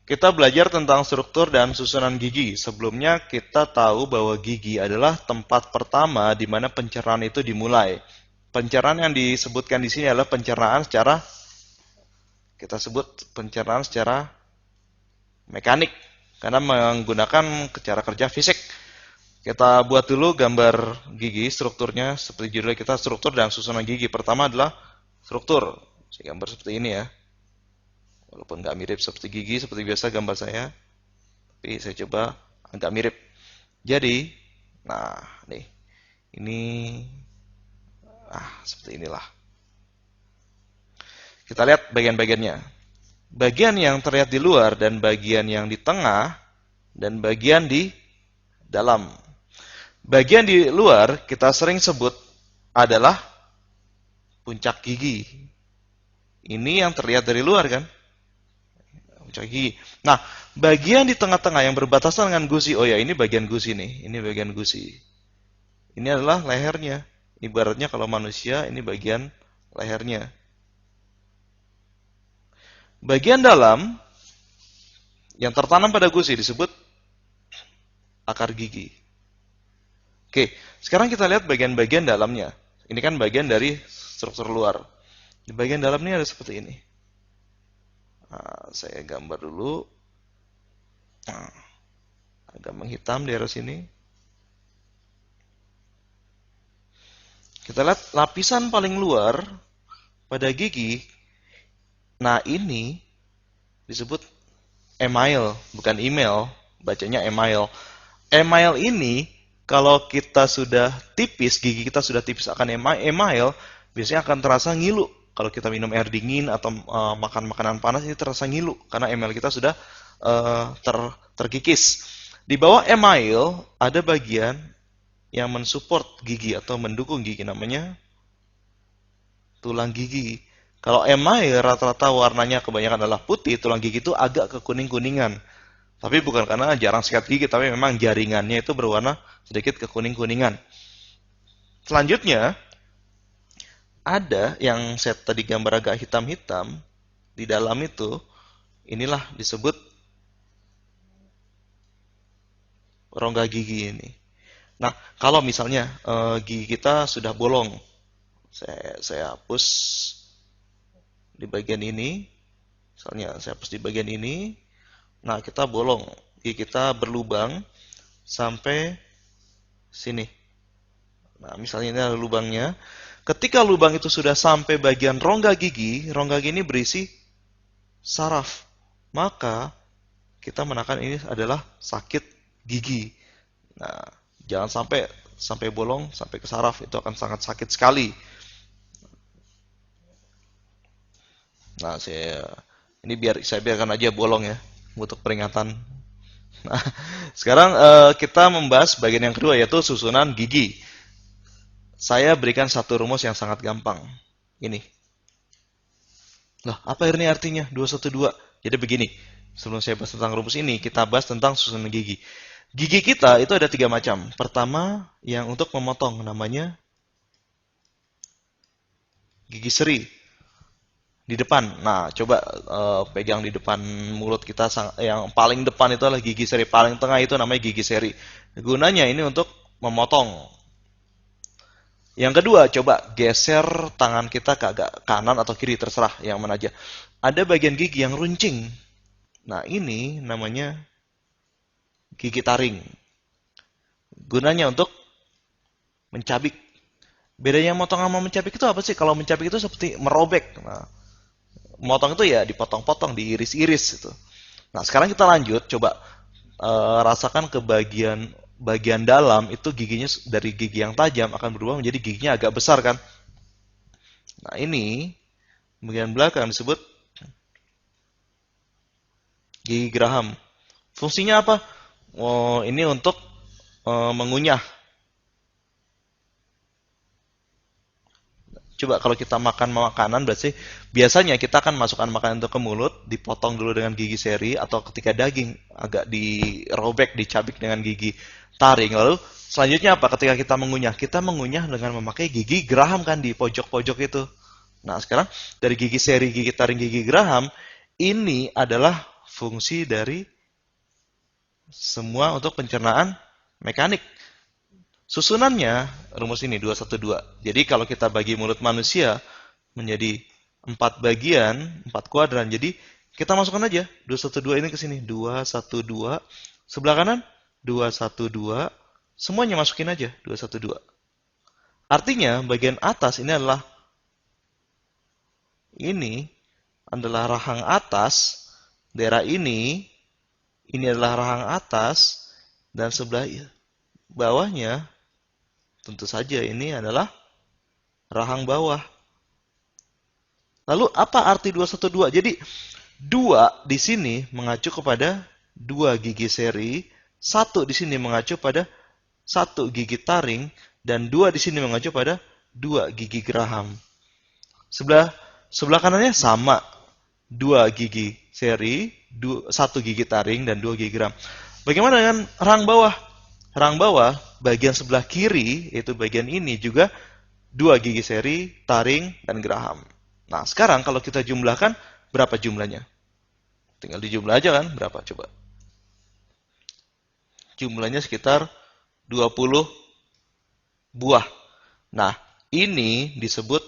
Kita belajar tentang struktur dan susunan gigi. Sebelumnya kita tahu bahwa gigi adalah tempat pertama di mana pencernaan itu dimulai. Pencernaan yang disebutkan di sini adalah pencernaan secara mekanik karena menggunakan cara kerja fisik. Kita buat dulu gambar gigi, strukturnya seperti judul kita, struktur dan susunan gigi. Pertama adalah struktur. Saya gambar seperti ini ya. Walaupun nggak mirip seperti gigi, seperti biasa gambar saya. Tapi saya coba agak mirip. Jadi, nah nih, ini, seperti inilah. Kita lihat bagian-bagiannya. Bagian yang terlihat di luar dan bagian yang di tengah dan bagian di dalam. Bagian di luar kita sering sebut adalah puncak gigi. Ini yang terlihat dari luar kan? Puncak gigi. Nah, bagian di tengah-tengah yang berbatasan dengan gusi. Oh ya, ini bagian gusi nih. Ini bagian gusi. Ini adalah lehernya. Ibaratnya kalau manusia, ini bagian lehernya. Bagian dalam yang tertanam pada gusi disebut akar gigi. Oke, sekarang kita lihat bagian-bagian dalamnya. Ini kan bagian dari struktur luar. Di bagian dalam ini ada seperti ini. Nah, saya gambar dulu. Nah, agak menghitam di area sini. Kita lihat lapisan paling luar pada gigi. Nah, ini disebut email, bukan email, bacanya email. Email ini kalau kita sudah tipis, gigi kita sudah tipis akan email, biasanya akan terasa ngilu. Kalau kita minum air dingin atau makan makanan panas, ini terasa ngilu karena email kita sudah terkikis. Di bawah email ada bagian yang mensupport gigi atau mendukung gigi, namanya tulang gigi. Kalau email rata-rata warnanya kebanyakan adalah putih, tulang gigi itu agak kekuning-kuningan. Tapi bukan karena jarang sikat gigi, tapi memang jaringannya itu berwarna sedikit kekuning-kuningan. Selanjutnya, ada yang saya tadi gambar agak hitam-hitam, di dalam itu, inilah disebut rongga gigi ini. Nah, kalau misalnya gigi kita sudah bolong, saya hapus di bagian ini, misalnya saya hapus di bagian ini, nah kita bolong, gigi kita berlubang sampai sini. Nah, misalnya ini ada lubangnya. Ketika lubang itu sudah sampai bagian rongga gigi ini berisi saraf. Maka kita menakan ini adalah sakit gigi. Nah, jangan sampai bolong, sampai ke saraf, itu akan sangat sakit sekali. Nah, ini saya biarkan aja bolong ya, untuk peringatan. Nah, sekarang kita membahas bagian yang kedua, yaitu susunan gigi. Saya berikan satu rumus yang sangat gampang. Ini. Lah, apa ini artinya? 212. Jadi begini, sebelum saya bahas tentang rumus ini, kita bahas tentang susunan gigi. Gigi kita itu ada 3 macam. Pertama, yang untuk memotong, namanya gigi seri. Di depan. Nah, coba pegang di depan mulut kita, yang paling depan itu adalah gigi seri, paling tengah itu namanya gigi seri. Gunanya ini untuk memotong. Yang kedua, coba geser tangan kita ke agak kanan atau kiri, terserah yang mana aja. Ada bagian gigi yang runcing. Nah, ini namanya gigi taring. Gunanya untuk mencabik. Bedanya motong sama mencabik itu apa sih? Kalau mencabik itu seperti merobek. Nah, motong itu ya dipotong-potong, diiris-iris itu. Nah, sekarang kita lanjut, coba rasakan ke bagian dalam itu, giginya dari gigi yang tajam akan berubah menjadi giginya agak besar kan. Nah, ini bagian belakang disebut gigi geraham. Fungsinya apa? Oh, ini untuk mengunyah. Coba kalau kita makan makanan, berarti biasanya kita akan masukkan makanan itu ke mulut, dipotong dulu dengan gigi seri, atau ketika daging agak dirobek, dicabik dengan gigi taring. Lalu selanjutnya apa? Ketika kita mengunyah dengan memakai gigi geraham kan di pojok-pojok itu. Nah, sekarang dari gigi seri, gigi taring, gigi geraham, ini adalah fungsi dari semua untuk pencernaan mekanik. Susunannya, rumus ini 212. Jadi kalau kita bagi mulut manusia menjadi 4 bagian, 4 kuadran, jadi kita masukkan aja 212 ini ke sini. 212, sebelah kanan 212, semuanya masukin aja 212. Artinya bagian atas ini adalah rahang atas, daerah ini adalah rahang atas, dan sebelah bawahnya tentu saja ini adalah rahang bawah. Lalu apa arti 212? Jadi 2 di sini mengacu kepada 2 gigi seri, 1 di sini mengacu pada 1 gigi taring, dan 2 di sini mengacu pada 2 gigi geraham. Sebelah kanannya sama, 2 gigi seri, 1 gigi taring, dan 2 gigi geraham. Bagaimana dengan rahang bawah? Rahang bawah, bagian sebelah kiri, yaitu bagian ini juga 2 gigi seri, taring, dan geraham. Nah, sekarang kalau kita jumlahkan, berapa jumlahnya? Tinggal dijumlah aja kan, berapa coba? Jumlahnya sekitar 20 buah. Nah, ini disebut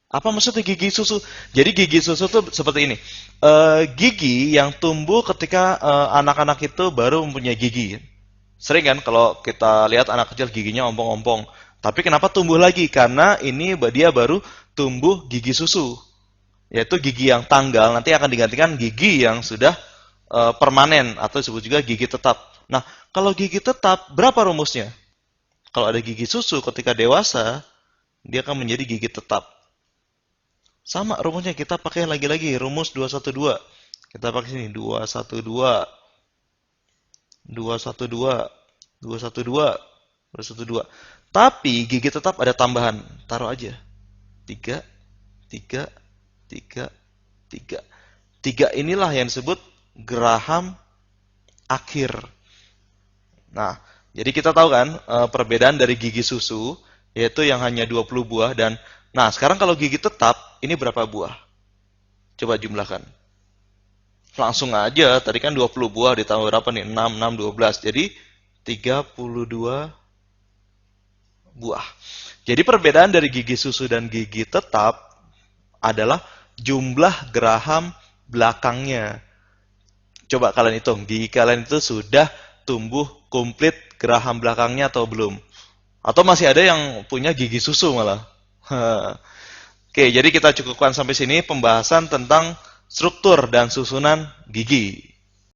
apa maksudnya gigi susu? Jadi gigi susu itu seperti ini. Gigi yang tumbuh ketika anak-anak itu baru mempunyai gigi. Sering kan kalau kita lihat anak kecil giginya ompong-ompong. Tapi kenapa tumbuh lagi? Karena ini dia baru tumbuh gigi susu. Yaitu gigi yang tanggal nanti akan digantikan gigi yang sudah permanen atau disebut juga gigi tetap. Nah, kalau gigi tetap berapa rumusnya? Kalau ada gigi susu ketika dewasa, dia akan menjadi gigi tetap. Sama rumusnya, kita pakai lagi-lagi rumus 212. Kita pakai sini 212, 212, 212, 212. Tapi gigi tetap ada tambahan, taruh aja 3, 3, 3, 3. 3 inilah yang disebut geraham akhir. Nah, jadi kita tahu kan perbedaan dari gigi susu, yaitu yang hanya 20 buah, dan nah sekarang kalau gigi tetap, ini berapa buah? Coba jumlahkan. Langsung aja, tadi kan 20 buah ditambah berapa nih? 6, 6, 12. Jadi 32 buah. Jadi perbedaan dari gigi susu dan gigi tetap adalah jumlah geraham belakangnya. Coba kalian hitung, gigi kalian itu sudah tumbuh komplit geraham belakangnya atau belum? Atau masih ada yang punya gigi susu malah? Oke, jadi kita cukupkan sampai sini pembahasan tentang struktur dan susunan gigi.